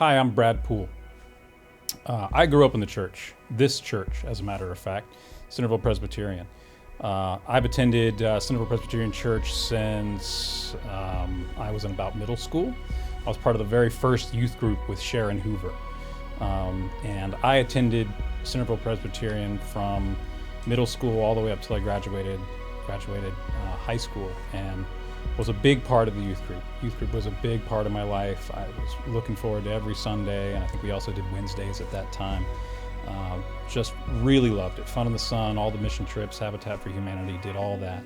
Hi, I'm Brad Poole. I grew up in the church, this church, as a matter of fact, Centerville Presbyterian. I've attended Centerville Presbyterian Church since I was in about middle school. I was part of the very first youth group with Sharon Hoover. And I attended Centerville Presbyterian from middle school all the way up till I graduated high school, and was a big part of the youth group. Youth group was a big part of my life. I was looking forward to every Sunday, and I think we also did Wednesdays at that time. Just really loved it. Fun in the Sun, all the mission trips, Habitat for Humanity, did all that.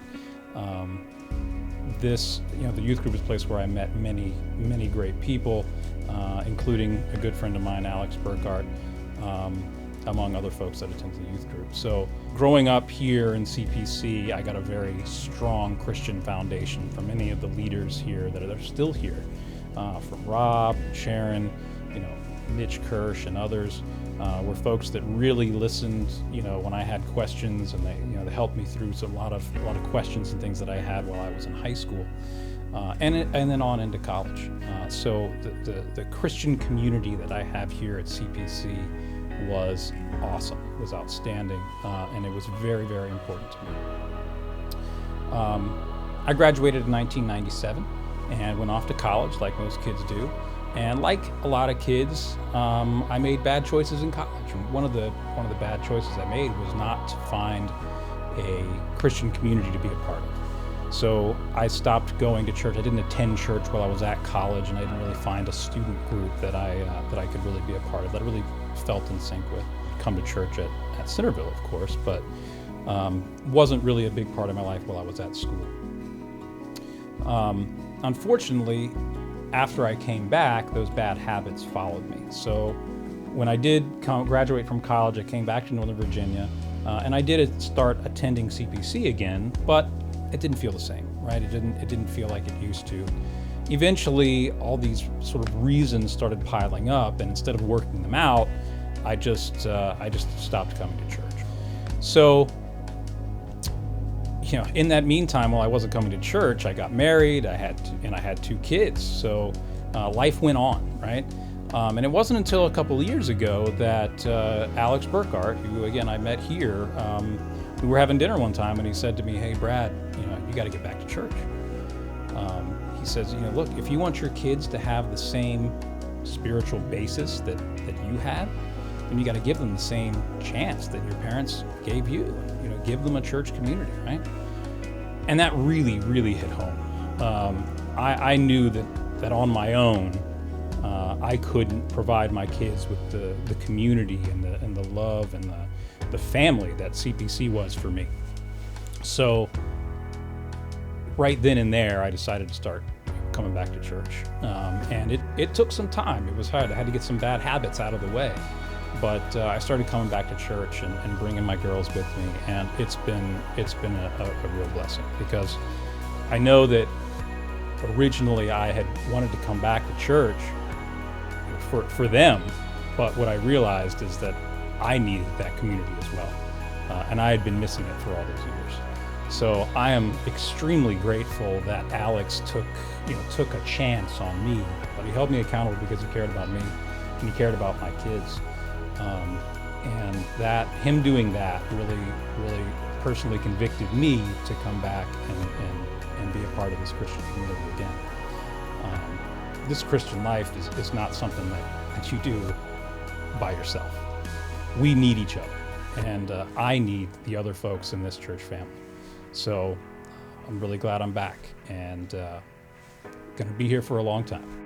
The youth group is a place where I met many great people, including a good friend of mine, Alex Burkhart, among other folks that attended the youth group. So growing up here in CPC, I got a very strong Christian foundation from many of the leaders here that are still here, from Rob, Sharon, Mitch Kirsch and others, were folks that really listened, when I had questions, and they helped me through a lot of questions and things that I had while I was in high school, and then on into college. So the Christian community that I have here at CPC was awesome, it was outstanding, and it was very, very important to me. I graduated in 1997 and went off to college like most kids do. And like a lot of kids, I made bad choices in college. And one of the bad choices I made was not to find a Christian community to be a part of. So I stopped going to church. I didn't attend church while I was at college, and I didn't really find a student group that I could really be a part of, that I really felt in sync with. Come to church at Centerville, of course, but wasn't really a big part of my life while I was at school. Unfortunately, after I came back, those bad habits followed me. So when I did graduate from college, I came back to Northern Virginia, and I did start attending CPC again, but it didn't feel the same, right? It didn't feel like it used to. Eventually, all these sort of reasons started piling up, and instead of working them out, I just stopped coming to church. So, in that meantime, while I wasn't coming to church, I got married. I had two kids. So life went on, right? And it wasn't until a couple of years ago that Alex Burkhart, who again I met here, we were having dinner one time, and he said to me, "Hey, Brad, you got to get back to church." He says, "Look, if you want your kids to have the same spiritual basis that you had, then you got to give them the same chance that your parents gave you. Give them a church community, right?" And that really, really hit home. I knew that on my own, I couldn't provide my kids with the community and the love and the family that CPC was for me. So right then and there, I decided to start coming back to church. And it took some time. It was hard. I had to get some bad habits out of the way. But I started coming back to church and bringing my girls with me, and it's been a real blessing, because I know that originally I had wanted to come back to church for them, but what I realized is that I needed that community as well, and I had been missing it for all those years. So I am extremely grateful that Alex took a chance on me, but he held me accountable because he cared about me and he cared about my kids. And that him doing that really personally convicted me to come back and be a part of this Christian community again. This Christian life is not something that you do by yourself. We need each other, and I need the other folks in this church family. So I'm really glad I'm back, and going to be here for a long time.